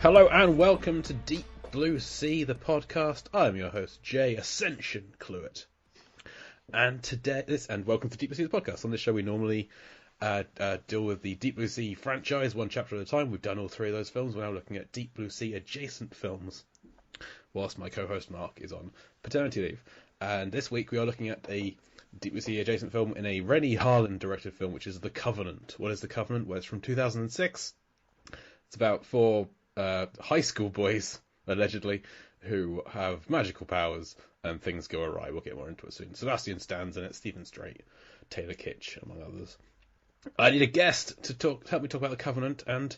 Hello and welcome to Deep Blue Sea, the podcast. I'm your host, Jay Ascension Cluett. And welcome to Deep Blue Sea, the podcast. On this show, we normally deal with the Deep Blue Sea franchise, one chapter at a time. We've done all three of those films. We're now looking at Deep Blue Sea adjacent films, whilst my co-host Mark is on paternity leave. And this week, we are looking at a Deep Blue Sea adjacent film in a Renny Harlin directed film, which is The Covenant. What is The Covenant? Well, it's from 2006. It's about four high school boys, allegedly, who have magical powers and things go awry. We'll get more into it soon. Sebastian Stan's in it, Steven Strait, Taylor Kitsch, among others. I need a guest to help me talk about The Covenant, and,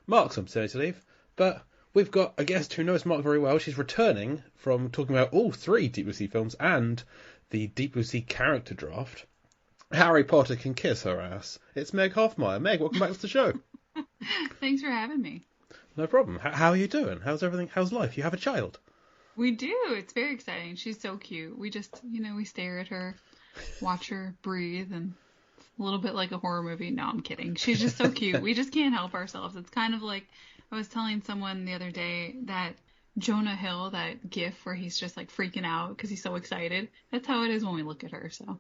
Mark's on paternity leave, but we've got a guest who knows Mark very well. She's returning from talking about all three Deep Blue Sea films and the Deep Blue Sea character draft. Harry Potter can kiss her ass. It's Meg Hoffmeyer. Meg, welcome back to the show. Thanks for having me. No problem. How are you doing? How's everything? How's life? You have a child. We do. It's very exciting. She's so cute. We just, we stare at her, watch her breathe, and it's a little bit like a horror movie. No, I'm kidding. She's just so cute. We just can't help ourselves. It's kind of like, I was telling someone the other day that Jonah Hill, that gif where he's just like freaking out because he's so excited. That's how it is when we look at her, so.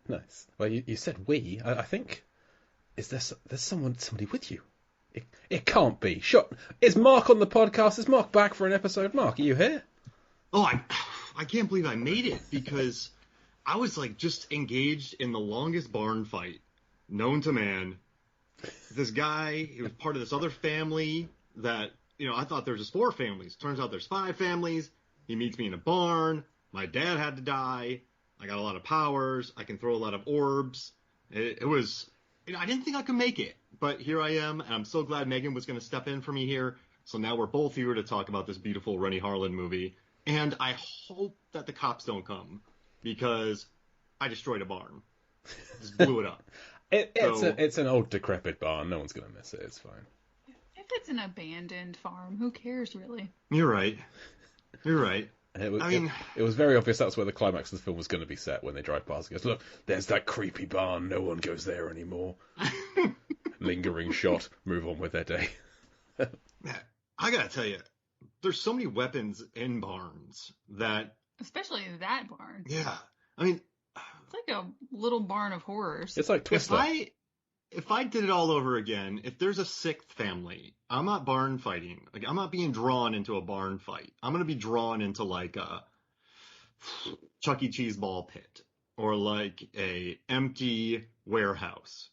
Nice. Well, you said we. I think, there's somebody with you? It can't be. Sure. Is Mark on the podcast? Is Mark back for an episode? Mark, are you here? Oh, I can't believe I made it because I was just engaged in the longest barn fight known to man. This guy, he was part of this other family that, I thought there was just 4 families. Turns out there's 5 families. He meets me in a barn. My dad had to die. I got a lot of powers. I can throw a lot of orbs. It was... I didn't think I could make it, but here I am, and I'm so glad Megan was going to step in for me here. So now we're both here to talk about this beautiful Renny Harlin movie, and I hope that the cops don't come, because I destroyed a barn. Just blew it up. It's an old decrepit barn. No one's going to miss it. It's fine. If it's an abandoned farm, who cares, really? You're right. It was very obvious that's where the climax of the film was going to be set when they drive past. It goes, look, there's that creepy barn. No one goes there anymore. Lingering shot. Move on with their day. I gotta tell you, there's so many weapons in barns that... Especially that barn. Yeah. I mean... It's like a little barn of horrors. It's like Twister. If I did it all over again, if there's a 6th family, I'm not barn fighting. I'm not being drawn into a barn fight. I'm going to be drawn into a Chuck E. Cheese ball pit or a empty warehouse.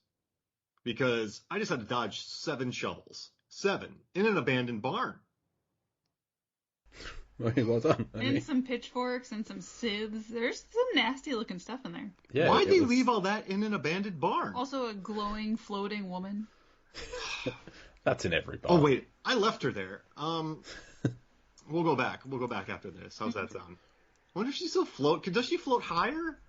Because I just had to dodge 7 shovels. 7 in an abandoned barn. Well done. And some pitchforks and some scythes. There's some nasty looking stuff in there. Yeah, why'd they leave all that in an abandoned barn? Also a glowing, floating woman. That's in every barn. Oh, wait. I left her there. We'll go back. We'll go back after this. How's that sound? I wonder if she still float. Does she float higher?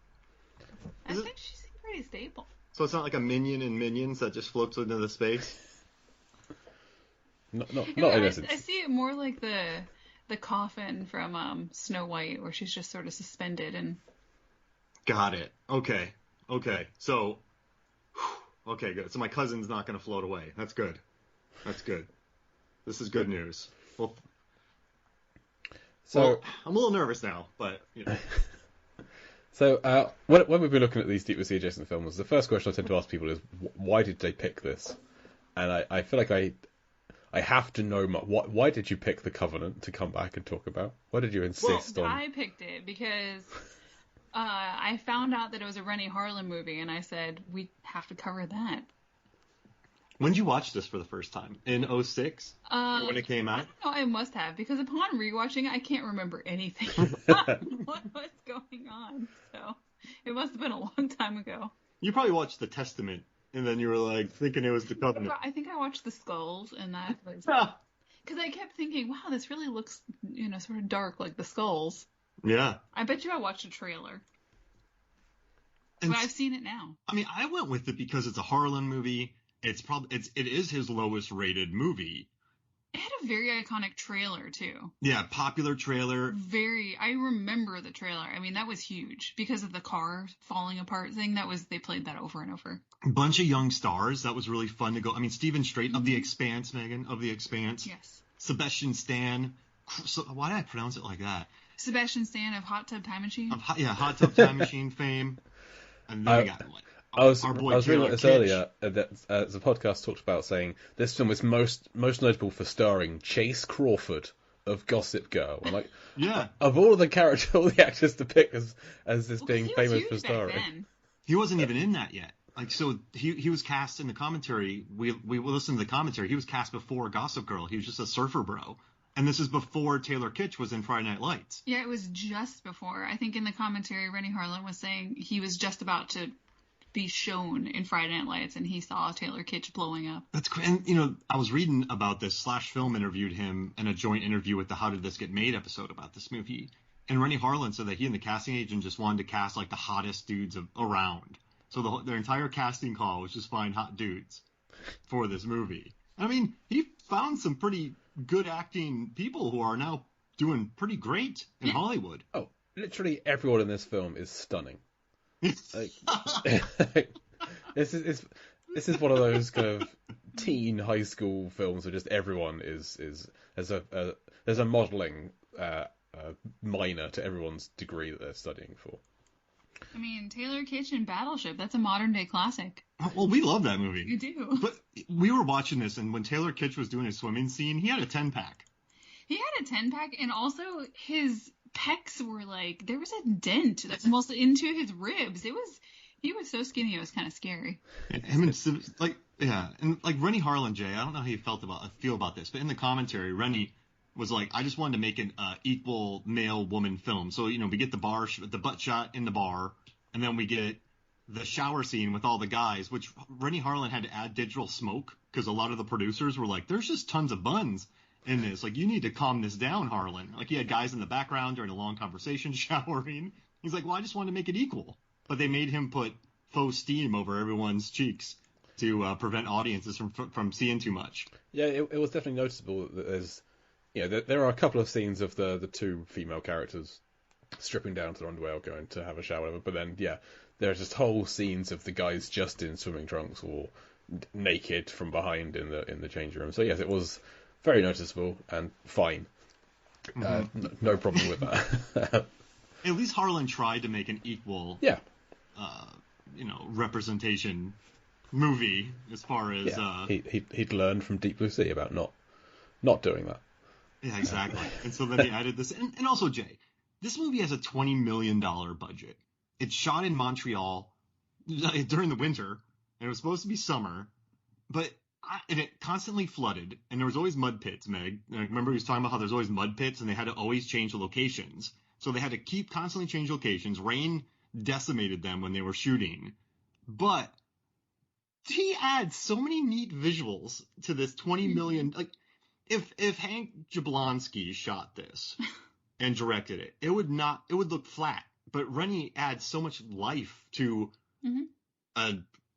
I think she seems pretty stable. So it's not like a minion in Minions that just floats into the space? Not in essence. I see it more like the coffin from Snow White, where she's just sort of suspended and... Got it. Okay. So, okay, good. So my cousin's not going to float away. That's good. This is good news. Well, I'm a little nervous now, but, So, when we've been looking at these Deep Blue Sea adjacent films, the first question I tend to ask people is, why did they pick this? And I feel like I have to know why did you pick The Covenant to come back and talk about? Why did you insist on... I picked it because I found out that it was a Renny Harlin movie, and I said, we have to cover that. When did you watch this for the first time? In 2006? When it came out? I must have, because upon rewatching, I can't remember anything about what was going on. So it must have been a long time ago. You probably watched The Testament. And then you were thinking it was The Covenant. I think I watched The Skulls, and that was... Because I kept thinking, wow, this really looks, sort of dark, like The Skulls. Yeah. I bet you I watched a trailer. But I've seen it now. I mean, I went with it because it's a Harlan movie. It is his lowest rated movie. It had a very iconic trailer, too. Yeah, popular trailer. I remember the trailer. I mean, that was huge because of the car falling apart thing. They played that over and over. A bunch of young stars. That was really fun to go. I mean, Steven Strait of The Expanse, Megan, of The Expanse. Yes. Sebastian Stan. So, why did I pronounce it like that? Sebastian Stan of Hot Tub Time Machine. Hot Tub Time Machine fame. And then we got I was our boy reading Taylor this Kitsch. earlier that the podcast talked about saying this film is most notable for starring Chace Crawford of Gossip Girl. I'm like, Yeah. of all of the characters, all the actors depict as this being famous for starring. He wasn't even in that yet. Like, so he was cast in the commentary. We listened to the commentary. He was cast before Gossip Girl. He was just a surfer bro. And this is before Taylor Kitsch was in Friday Night Lights. Yeah, it was just before. I think in the commentary, Renny Harlin was saying he was just about to be shown in Friday Night Lights, and he saw Taylor Kitsch blowing up. That's great. And, you know, I was reading about this. Slash Film interviewed him in a joint interview with the How Did This Get Made episode about this movie. And Renny Harlin said that he and the casting agent just wanted to cast, like, the hottest dudes around. So their entire casting call was just find hot dudes for this movie. I mean, he found some pretty good acting people who are now doing pretty great in Hollywood. Oh, literally everyone in this film is stunning. Like, this is one of those kind of teen high school films where just everyone there's a modelling minor to everyone's degree that they're studying for. I mean, Taylor Kitsch in Battleship, that's a modern day classic. Well, we love that movie. You do. But we were watching this, and when Taylor Kitsch was doing his swimming scene, he had a 10-pack. He had a 10-pack, and also his pecs were like, there was a dent that's almost into his ribs. He was so skinny, it was kind of scary. And him and, like, yeah, and like Renny Harlin, Jay, I don't know how you feel about this, but in the commentary, Renny was like, I just wanted to make an equal male-woman film. So, you know, we get the butt shot in the bar, and then we get the shower scene with all the guys, which Renny Harlin had to add digital smoke because a lot of the producers were like, there's just tons of buns in this. Like, you need to calm this down, Harlan. Like, he had guys in the background during a long conversation showering. He's like, well, I just wanted to make it equal. But they made him put faux steam over everyone's cheeks to prevent audiences from seeing too much. Yeah, it was definitely noticeable that there's... there are a couple of scenes of the two female characters stripping down to their underwear going to have a shower, but then, there are just whole scenes of the guys just in swimming trunks or naked from behind in the changing room. So, yes, it was very noticeable and fine. Mm-hmm. No problem with that. At least Harlan tried to make an equal, representation movie as far as... He'd learned from Deep Blue Sea about not doing that. Yeah, exactly. And so then he added this. And also, Jay, this movie has a $20 million budget. It's shot in Montreal during the winter, and it was supposed to be summer, and it constantly flooded, and there was always mud pits, Meg. And I remember he was talking about how there's always mud pits, and they had to always change the locations. So they had to constantly change locations. Rain decimated them when they were shooting. But he adds so many neat visuals to this $20 million... Like, If Hank Jablonski shot this and directed it, it would look flat. But Renny adds so much life to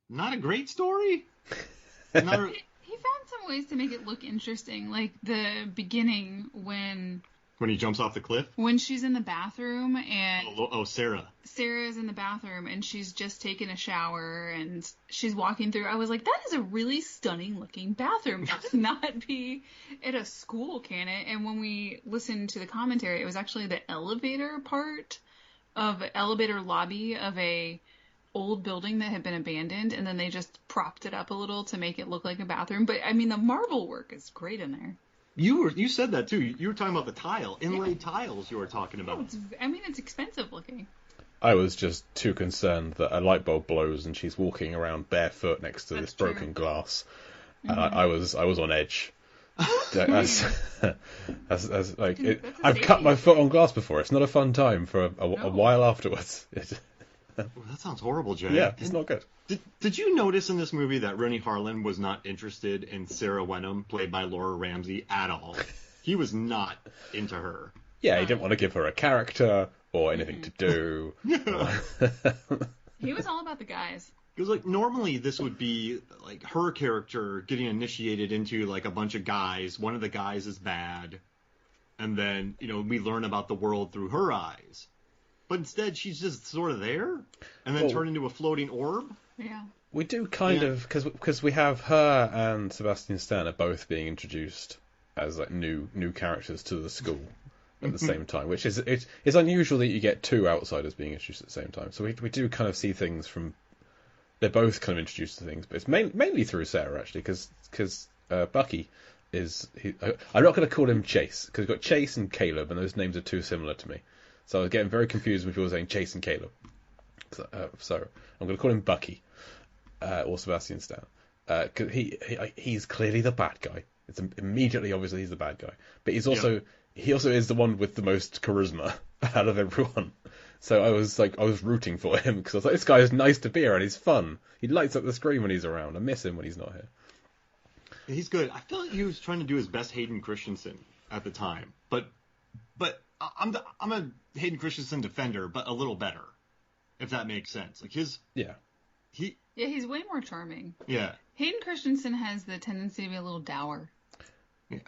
not a great story. He found some ways to make it look interesting, like the beginning when he jumps off the cliff. When she's in the bathroom and Sarah. Sarah's in the bathroom and she's just taken a shower and she's walking through. I was like, that is a really stunning looking bathroom. That would not be at a school, can it? And when we listened to the commentary, it was actually the elevator lobby of a old building that had been abandoned, and then they just propped it up a little to make it look like a bathroom. But I mean, the marble work is great in there. You said that too. You were talking about the inlaid tiles you were talking about. It's expensive looking. I was just too concerned that a light bulb blows and she's walking around barefoot next to this broken glass. And I was on edge. I've cut my foot on glass before. It's not a fun time for a while afterwards. That sounds horrible, Jay. Yeah, it's not good. Did you notice in this movie that Renny Harlin was not interested in Sarah Wenham, played by Laura Ramsey, at all? He was not into her. Yeah, he didn't want to give her a character or anything to do. He was all about the guys. Because, like, normally this would be, like, her character getting initiated into, like, a bunch of guys. One of the guys is bad. And then, we learn about the world through her eyes. But instead, she's just sort of there, and then turned into a floating orb. Yeah. We do kind of, because we have her and Sebastian Stan are both being introduced as like new characters to the school at the same time, which is it's unusual that you get two outsiders being introduced at the same time. So we do kind of see things from. They're both kind of introduced to things, but it's mainly through Sarah actually, because Bucky is. I'm not going to call him Chace because we've got Chace and Caleb, and those names are too similar to me. So I was getting very confused when people were saying Chace and Caleb. So I'm going to call him Bucky or Sebastian Stan. Because he's clearly the bad guy. It's immediately obvious that he's the bad guy, but he also is the one with the most charisma out of everyone. So I was rooting for him because I was like, this guy is nice to be around. He's fun. He lights up the screen when he's around. I miss him when he's not here. He's good. I feel like he was trying to do his best Hayden Christensen at the time, but I'm a Hayden Christensen defender, but a little better, if that makes sense. Like he's way more charming. Yeah. Hayden Christensen has the tendency to be a little dour. Yeah.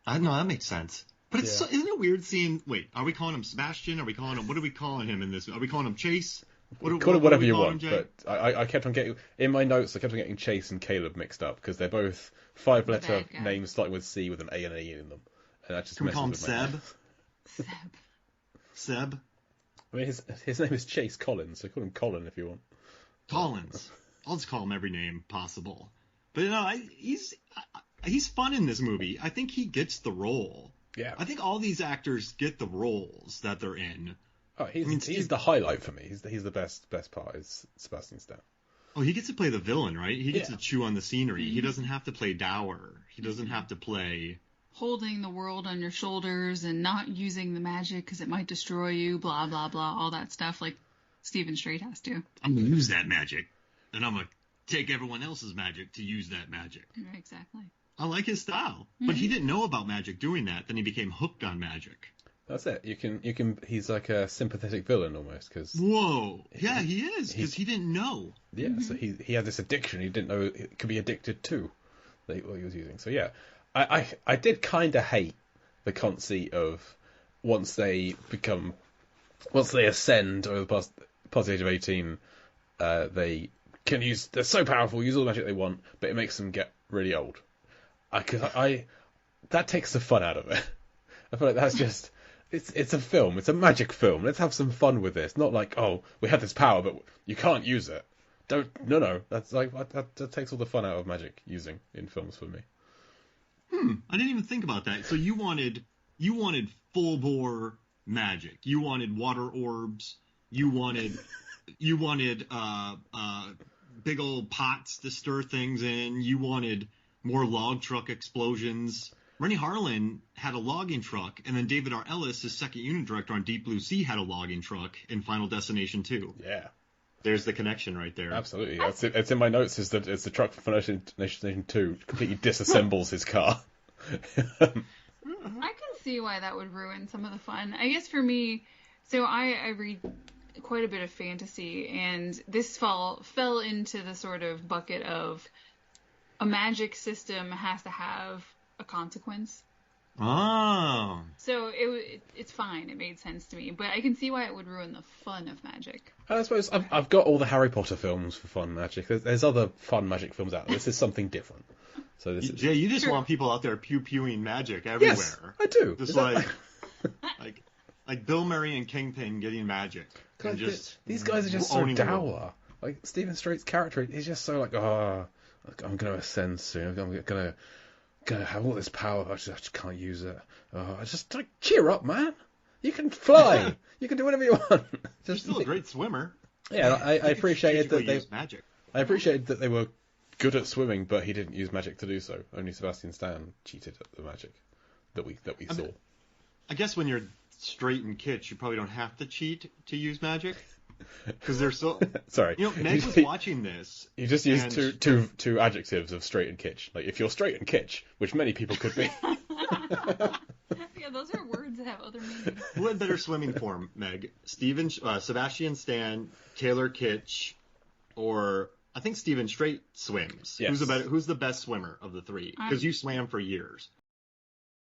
I know that makes sense. But it's isn't it weird seeing? Wait, are we calling him Sebastian? Are we calling him? What are we calling him in this? Are we calling him Chace? Call it whatever you want. But I kept on getting in my notes. I kept on getting Chace and Caleb mixed up because they're both 5-letter names starting with C with an A and an E in them, and that just Can we call him Seb? Seb. I mean, his name is Chace Collins, so call him Colin if you want. Collins. I'll just call him every name possible. But he's fun in this movie. I think he gets the role. Yeah. I think all these actors get the roles that they're in. Oh, he's the highlight for me. He's the best part is Sebastian Stan. Oh, he gets to play the villain, right? He gets to chew on the scenery. He doesn't have to play dour. He doesn't have to play holding the world on your shoulders and not using the magic because it might destroy you, blah, blah, blah, all that stuff like Steven Strait has to. I'm going to use that magic, and I'm going to take everyone else's magic to use that magic. Right, exactly. I like his style. But he didn't know about magic doing that. Then he became hooked on magic. That's it. You can. He's like a sympathetic villain almost. Cause whoa. Yeah, he is, because he didn't know. Yeah, so he had this addiction he didn't know it could be addicted to what he was using. So yeah. I did kind of hate the conceit of once they ascend over past the age of 18, they're so powerful, use all the magic they want, but it makes them get really old. That takes the fun out of it. I feel like that's just it's a film, it's a magic film. Let's have some fun with this. Not like, oh, we have this power, but you can't use it. No. That's like that takes all the fun out of magic using in films for me. I didn't even think about that. So you wanted full bore magic. You wanted water orbs. You wanted big old pots to stir things in. You wanted more log truck explosions. Renny Harlin had a logging truck, and then David R. Ellis, his second unit director on Deep Blue Sea, had a logging truck in Final Destination 2. Yeah. There's the connection right there. Absolutely. It's in my notes. It's the truck from Final Destination 2 completely disassembles his car. I can see why that would ruin some of the fun. I guess for me, so I read quite a bit of fantasy, and this fell into the sort of bucket of a magic system has to have a consequence. Oh. So it's fine. It made sense to me, but I can see why it would ruin the fun of magic. I suppose I've got all the Harry Potter films for fun magic. There's other fun magic films out there. This is something different. So this is... Jay, you just want people out there pew-pewing magic everywhere. Yes, I do. Just like Bill Murray and Kingpin getting magic. God, these guys are just so dour. Like Steven Strait's character, he's just so like, I'm going to ascend soon. I'm going to have all this power. I just can't use it. Just like, cheer up, man. You can fly. You can do whatever you want. You're still a great swimmer. Yeah, I appreciated that they magic. I appreciated that they were good at swimming, but he didn't use magic to do so. Only Sebastian Stan cheated at the magic that we saw. I guess when you're Strait and Kitsch, you probably don't have to cheat to use magic. Because they're so... Sorry. Meg was watching this. You just used two adjectives of Strait and Kitsch. Like, if you're Strait and Kitsch, which many people could be. Yeah, those are words that have other meanings. Who had better swimming form, Meg? Sebastian Stan, Taylor Kitsch, or... I think Steven Strait swims. Yes. Who's the best swimmer of the three? Because you swam for years.